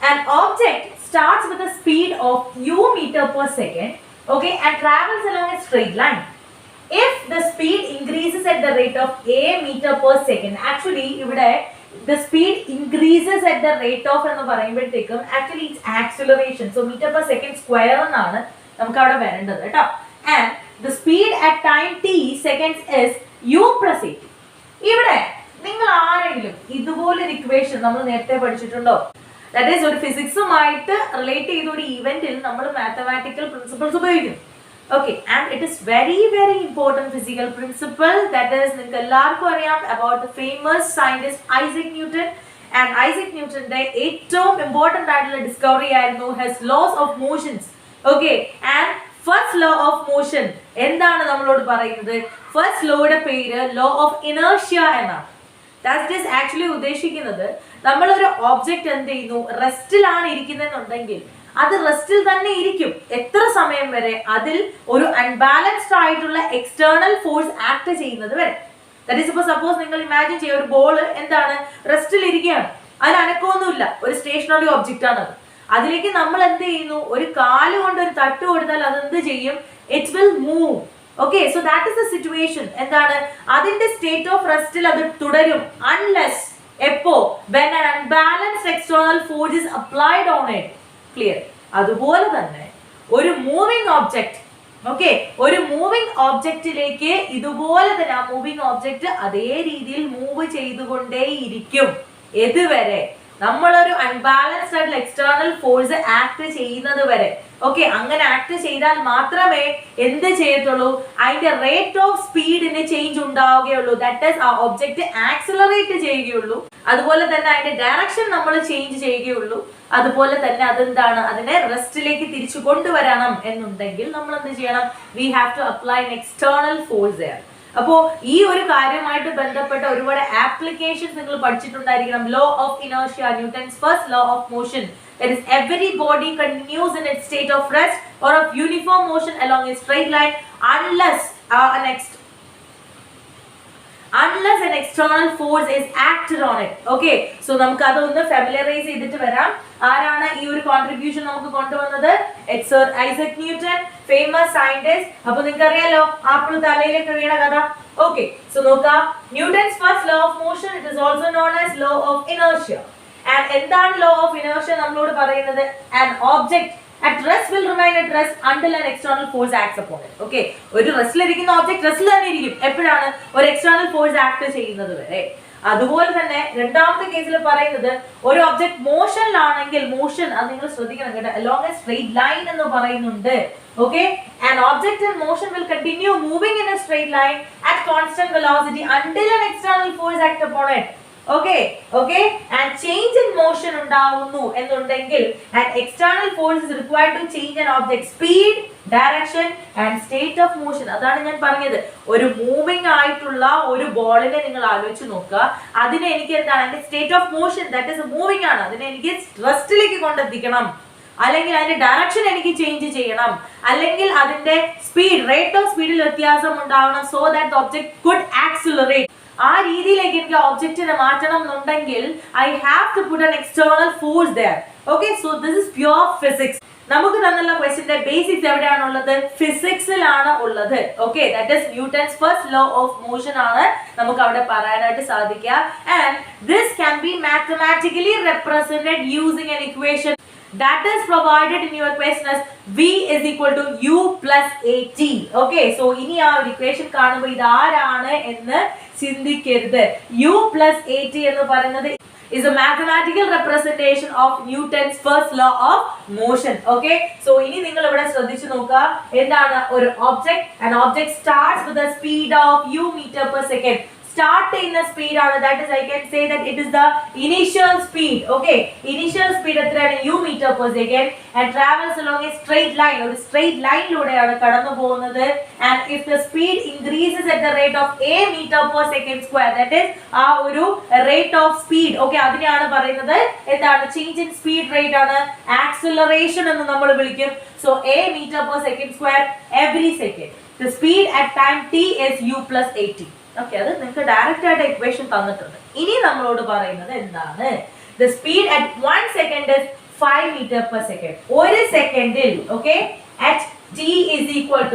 An object starts with a speed of u meter per second, okay, and travels along a straight line. If the speed increases at the rate of a meter per second, actually ഇവിടെ the speed increases at the rate of എന്ന് പറയുമ്പോഴത്തേക്കും actually it's acceleration, so meter per second square എന്നാണ് നമുക്ക് അവിടെ വരേണ്ടത് കേട്ടോ. And the speed at time t seconds is u plus at. ഇവിടെ നിങ്ങൾ ആരെങ്കിലും ഇതുപോലൊരു ഇക്വേഷൻ നമ്മൾ നേരത്തെ പഠിച്ചിട്ടുണ്ടോ? ദാറ്റ് ഈസ് ഒരു ഫിസിക്സുമായിട്ട് റിലേറ്റ് ചെയ്ത ഒരു ഇവന്റിൽ നമ്മൾ മാത്തമാറ്റിക്കൽ പ്രിൻസിപ്പിൾസ് ഉപയോഗിക്കും. Okay, and it is very very important physical principle, that is നിങ്ങൾക്ക് എല്ലാവർക്കും അറിയാം about the famous scientist Isaac Newton. And Isaac Newtonന്റെ ഏറ്റവും ഇമ്പോർട്ടന്റ് ആയിട്ടുള്ള ഡിസ്കവറി ആയിരുന്നു his laws of motions. Okay, and first law of motion എന്താണ് നമ്മളോട് പറയുന്നത്? First ലോയുടെ പേര് law of inertia എന്നാണ്. That is actually ഉദ്ദേശിക്കുന്നത് നമ്മളൊരു ഒബ്ജക്റ്റ് എന്ത് ചെയ്യുന്നു, റെസ്റ്റിലാണ് ഇരിക്കുന്നതെന്നുണ്ടെങ്കിൽ അത് റെസ്റ്റിൽ തന്നെ ഇരിക്കും എത്ര സമയം വരെ? അതിൽ ഒരു അൺബാലൻസ്ഡ് ആയിട്ടുള്ള എക്സ്റ്റേണൽ ഫോഴ്സ് ആക്ട് ചെയ്യുന്നത് വരെ. ദാറ്റ് ഈസ് ഇപ്പോൾ സപ്പോസ് നിങ്ങൾ ഇമാജിൻ ചെയ്യുക, ഒരു ബോൾ എന്താണ് റെസ്റ്റിൽ ഇരിക്കുകയാണ്, അതിൽ അനക്കമൊന്നുമില്ല, ഒരു സ്റ്റേഷനറി ഒബ്ജക്റ്റ് ആണ് അത്. അതിലേക്ക് നമ്മൾ എന്ത് ചെയ്യുന്നു, ഒരു കാല് കൊണ്ട് ഒരു തട്ട് കൊടുത്താൽ അത് എന്ത് ചെയ്യും? It will move. Okay, so that is the situation. എന്താണ് അതിന്റെ സ്റ്റേറ്റ് ഓഫ് റെസ്റ്റിൽ അത് തുടരും അൺലെസ് എപ്പോ when an unbalanced external force is applied on it. Clear? അതുപോലെ തന്നെ ഒരു മൂവിംഗ് ഒബ്ജക്റ്റ്, ഓക്കെ, ഒരു മൂവിംഗ് ഒബ്ജക്റ്റിലേക്ക് ഇതുപോലെ തന്നെ ആ മൂവിംഗ് ഒബ്ജക്റ്റ് അതേ രീതിയിൽ മൂവ് ചെയ്തുകൊണ്ടേയിരിക്കും. എതുവരെ? നമ്മളൊരു അൺബാലൻസ്ഡ് ആയിട്ടുള്ള എക്സ്റ്റേണൽ ഫോഴ്സ് ആക്ട് ചെയ്യുന്നത് വരെ. ഓക്കെ, അങ്ങനെ ആക്ട് ചെയ്താൽ മാത്രമേ എന്ത് ചെയ്യത്തുള്ളൂ? അതിന്റെ റേറ്റ് ഓഫ് സ്പീഡിന് ചേഞ്ച് ഉണ്ടാവുകയുള്ളൂ. ദാറ്റ് ഈസ് ആ ഒബ്ജക്റ്റ് ആക്സിലറേറ്റ് ചെയ്യുകയുള്ളൂ. അതുപോലെ തന്നെ അതിന്റെ ഡയറക്ഷൻ നമ്മൾ ചേഞ്ച് ചെയ്യുകയുള്ളൂ. അതുപോലെ തന്നെ അതെന്താണ്, അതിനെ റെസ്റ്റിലേക്ക് തിരിച്ചു കൊണ്ടുവരണം എന്നുണ്ടെങ്കിൽ നമ്മൾ എന്ത് ചെയ്യണം? We have to apply an external force there. അപ്പോ ഈ ഒരു കാര്യമായിട്ട് ബന്ധപ്പെട്ട ഒരുപാട് ആപ്ലിക്കേഷൻസ് നിങ്ങൾ പഠിച്ചിട്ടുണ്ടായിരിക്കണം. Law of inertia, Newton's first law of motion. That is, every body continues in its state of rest or of uniform motion along a straight line unless an external force is acted on it. Okay, so നമുക്ക് അതൊന്ന് familiarise ചെയ്തിട്ട് വരാം. ആരാണ് ഈ ഒരു contribution നമുക്ക് കൊണ്ടുവന്നത്? It's Sir Isaac Newton, famous scientist. അപ്പോൾ നിങ്ങൾക്ക് അറിയാലോ ആപ്പിൾ തലയിലേക്ക് വീണ കഥ. Okay, so നോക്കാം. Newton's first law of motion, it is also known as law of inertia. And എന്താണ് law of inertia നമ്മളോട് പറയുന്നത്? An object at rest will remain at rest until an external force acts upon it. Okay, ഒരു റെസ്റ്റിൽ ഇരിക്കുന്ന object റെസ്റ്റിൽ തന്നെ ഇരിക്കും എപ്പോഴാണ്? ഒരു external force act ചെയ്യുന്നത് വരെ. അതുപോലെ തന്നെ രണ്ടാമത്തെ കേസിൽ പറയുന്നത് ഒരു ഒബ്ജക്റ്റ് മോഷനിലാണെങ്കിൽ, മോഷൻ അത് നിങ്ങൾ ശ്രദ്ധിക്കണം കേട്ടോ, along a straight line എന്ന് പറയുന്നുണ്ട്. Okay, an object in motion will continue moving in a straight line at constant velocity until an external force acts upon it. Okay, and change in motion ഉണ്ടാവുന്നു എന്നുണ്ടെങ്കിൽ an external force is required to change an object's speed, direction and state of motion. അതാണ് ഞാൻ പറഞ്ഞത്. ഒരു moving ആയിട്ടുള്ള ഒരു ബോളിനെ നിങ്ങൾ ആലോചിച്ച് നോക്കുക. അതിനെ എനിക്ക് എന്താണ്, അതിന്റെ state of motion that is moving ആണ്, അതിനെ എനിക്ക് റെസ്റ്റിലേക്ക് കൊണ്ടെത്തിക്കണം, അല്ലെങ്കിൽ അതിന്റെ ഡയറക്ഷൻ എനിക്ക് ചേഞ്ച് ചെയ്യണം, അല്ലെങ്കിൽ അതിന്റെ സ്പീഡ്, റേറ്റ് ഓഫ് സ്പീഡിൽ വ്യത്യാസം ഉണ്ടാവണം, so that the object could accelerate. ആ രീതിയിലേക്ക് എനിക്ക് ഒബ്ജക്റ്റിനെ മാറ്റണം എന്നുണ്ടെങ്കിൽ I have to put an external force there. Okay, so this is pure physics. നമുക്ക് തന്നുള്ള ക്വസ്റ്റ്യന്റെ ബേസിക്സ് എവിടെയാണുള്ളത്? ഫിസിക്സിലാണ് ഉള്ളത്. Okay, that is Newton's first law of motion ആണ് നമുക്ക് അവിടെ പറയാനായിട്ട് സാധിക്കുക. And this can be mathematically represented using an equation that is provided in your question as v is equal to u plus at. Okay, so ഇനി ആ ഒരു equation കാണുമ്പോൾ ഇത് ആരാണ് എന്ന് ചിന്തിക്കരുത്. u plus at എന്ന് പറയുന്നത് is a mathematical representation of Newton's first law of motion. Okay, so ഇനി നിങ്ങൾ ഇവിടെ ശ്രദ്ധിച്ചു നോക്കുക. എന്താണ് ഒരു object? an object starts with a speed of u meter per second. Start ചെയ്യുന്ന സ്പീഡ് ആണ്, that is I can say that it is the initial speed. Okay, initial speed എത്രയാണ്? u meter per second and travels along a straight line. ഒരു straight line ലൂടെയാണ് കടന്നു പോകുന്നത്. And if the speed increases at the rate of a meter per second square, that is ആ ഒരു rate of speed, okay, അതിനെയാണ് പറയുന്നത് എന്താണ്? Change in speed rate ആണ്, acceleration എന്ന് നമ്മൾ വിളിക്കും. So a meter per second square every second. The speed at time t is u plus at. Okay, അത് നിങ്ങൾക്ക് ഡയറക്റ്റ് ആയിട്ട് ഇക്വേഷൻ തന്നിട്ടുണ്ട്. ഇനി നമ്മളോട് പറയുന്നത് എന്താണ്? The speed at 1 second is 5 meter per second. 1 secondil, okay, at t is equal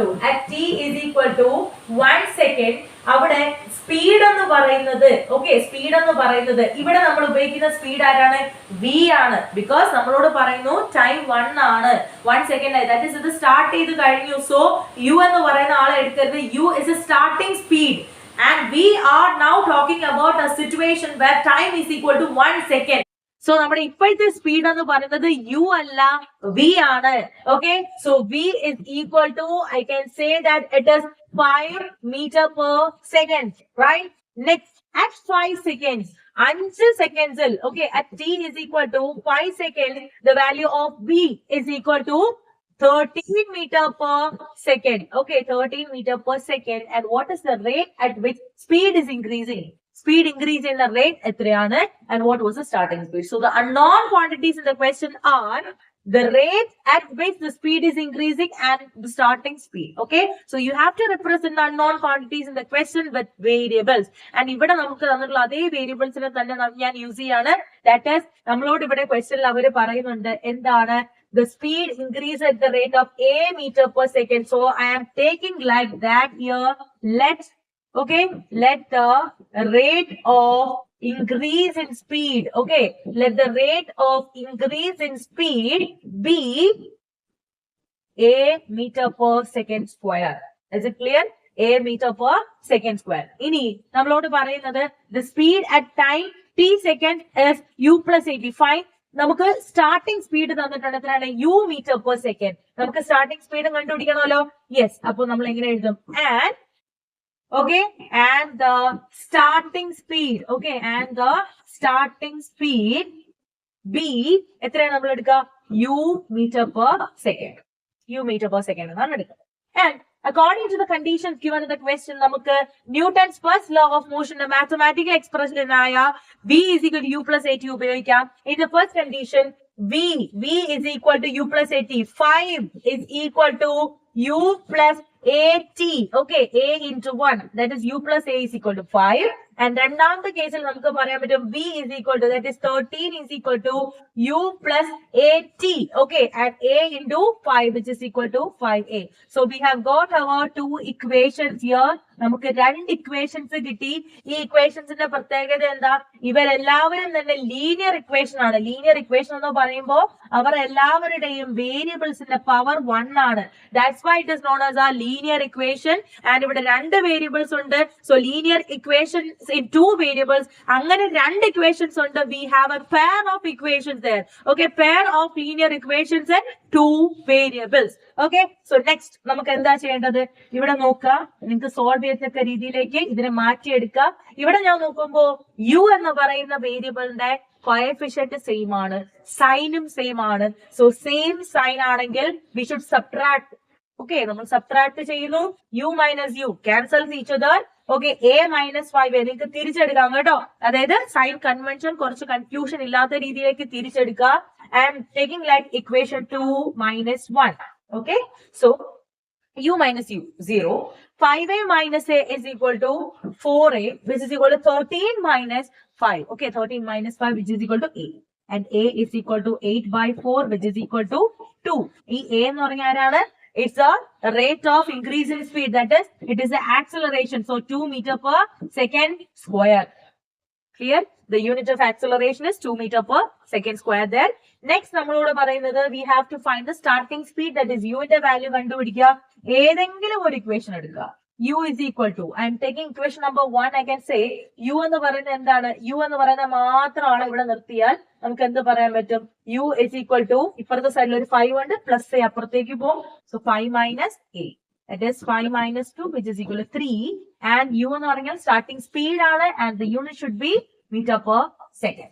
to 1 second, അവിടെ speed എന്ന് പറയുന്നത്, ഓക്കെ, സ്പീഡ് എന്ന് പറയുന്നത് ഇവിടെ നമ്മൾ ഉപയോഗിക്കുന്ന സ്പീഡ് ആരാണ്? v ആണ്. ബിക്കോസ് നമ്മളോട് പറയുന്നു ടൈം 1 ആണ്, 1 സെക്കൻഡ് ആയി, ദാറ്റ് ഈസ് ഇത് സ്റ്റാർട്ട് ചെയ്ത് കഴിഞ്ഞു. സോ u എന്ന് പറയുന്ന ആളെ എടുക്കരുത്, u is a starting speed and we are now talking about a situation where time is equal to 1 second. So നമ്മുടെ ഇപ്പോഴത്തെ സ്പീഡ് എന്ന് പറയുന്നത് u അല്ല, v ആണ്. Okay, so v is equal to, I can say that it is 5 meter per second, right? Next, at 5 seconds, 5 seconds, okay, at t is equal to 5 seconds, the value of v is equal to 13 meter per second. Okay, 13 meter per second. And what is the rate at which speed is increasing? Speed increase in the rate etrayana, and what was the starting speed? So the unknown quantities in the question are the rate at which the speed is increasing and the starting speed. Okay, so you have to represent the unknown quantities in the question with variables. And ivada namukku thannulla adhe variables ne thanne njan use cheyana. That is, nammalodu ivade question il avaru parayunnunde endana the speed increase at the rate of a meter per second. So I am taking like that here. Let the rate of increase in speed, okay, let the rate of increase in speed be a meter per second square. Is it clear? A meter per second square. Ini nammalodu parayunnathu the speed at time t second is u plus 85. നമുക്ക് starting speed തന്നിട്ടുണ്ട് എത്രയാണ്? u metre per second. നമുക്ക് starting speed കണ്ടുപിടിക്കണമല്ലോ. Yes, അപ്പോൾ നമ്മൾ എങ്ങനെ എഴുതും? And okay, and the starting speed, okay, and the starting speed b എത്രയാണ് നമ്മൾ എടുക്കുക? u meter per second. u meter per second എന്നാണ് എടുക്കുക. And according to the conditions given in the question, നമുക്ക് Newton's first law of motion, the mathematical expression ആയ v is equal to u plus at ഉപയോഗിക്കാം. In the first condition, v is equal to u plus at. 5 is equal to u plus at. Okay, a into 1, that is u plus a is equal to 5. And രണ്ടാമത്തെ കേസിൽ നമുക്ക് പറയാൻ പറ്റും v is equal to, that is 13 is equal to u plus at. Okay, and a into 5, which is equal to 5a. So we have got our two equations here. നമുക്ക് രണ്ട് equations കിട്ടി. ഈ ഇക്വേഷൻസിന്റെ പ്രത്യേകത എന്താ? ഇവരെല്ലാവരും തന്നെ ലീനിയർ ഇക്വേഷൻ ആണ്. Linear equation എന്ന് പറയുമ്പോൾ അവർ എല്ലാവരുടെയും വേരിയബിൾസിന്റെ പവർ 1 ആണ്. That's why it is known as ആ ലീനിയർ ഇക്വേഷൻ. ആൻഡ് ഇവിടെ രണ്ട് വേരിയബിൾസ് ഉണ്ട്. So linear equation in two variables. അങ്ങനെ രണ്ട് equations ഉണ്ട്. We have a pair of equations there. Okay, pair of linear equations and two variables. Okay, so next നമുക്ക് എന്താ ചെയ്യേണ്ടത്? ഇവിടെ നോക്കുക, നിങ്ങൾക്ക് സോൾവ് ചെയ്യത്തക്ക രീതിയിലേക്ക് ഇതിനെ മാറ്റിയെടുക്കുക. ഇവിടെ ഞാൻ നോക്കുമ്പോൾ u എന്ന് പറയുന്ന വേരിയബിളിന്റെ കോഎഫിഷ്യന്റ് സെയിം ആണ്, സൈനും സെയിം ആണ്. സോ സെയിം സൈൻ ആണെങ്കിൽ we should subtract. Okay, നമ്മൾ സബ്ട്രാക്ട് ചെയ്യുന്നു. u minus u cancels each other. Okay, a minus 5 നിങ്ങൾക്ക് തിരിച്ചെടുക്കാം കേട്ടോ. അതായത് സൈൻ കൺവെൻഷൻ കുറച്ച് കൺഫ്യൂഷൻ ഇല്ലാത്ത രീതിയിലേക്ക് തിരിച്ചെടുക്കുക. I am taking like equation 2 minus 1. Okay, so u minus u 0. 5a minus a is equal to 4a, which is equal to 13 minus 5. Okay, 13 minus 5, which is equal to a. And a is equal to 8 by 4, which is equal to 2. ഈ a എന്ന് പറഞ്ഞാൽ ആരാണ്? It's a rate of increase in speed. That is, it is the acceleration. So 2 meter per second square. Clear? The unit of acceleration is 2 meter per second square there. Next, നമ്മളോട് പറയുന്നത് we have to find the starting speed. That is, u ന്റെ value കണ്ടുപിടിക്കുക. ഏതെങ്കിലും ഒരു equation എടുക്കുക. u is equal to, I am taking equation number 1. I can say u എന്ന് പറയുന്നത് എന്താണ്? u എന്ന് പറയുന്നത് മാത്രമാണ് ഇവിടെ നിർത്തിയാൽ നമുക്ക് എന്ത് പറയാൻ പറ്റും? u is equal to, ഇപ്പുറത്തെ സൈഡിൽ ഒരു 5 ഉണ്ട്, പ്ലസ് a അപ്പുറത്തേക്ക് പോകും. So 5 minus a, that is 5 minus 2, which is equal to 3. And u എന്ന് പറഞ്ഞാൽ സ്റ്റാർട്ടിംഗ് സ്പീഡ് ആണ്, and the unit should be meter per second.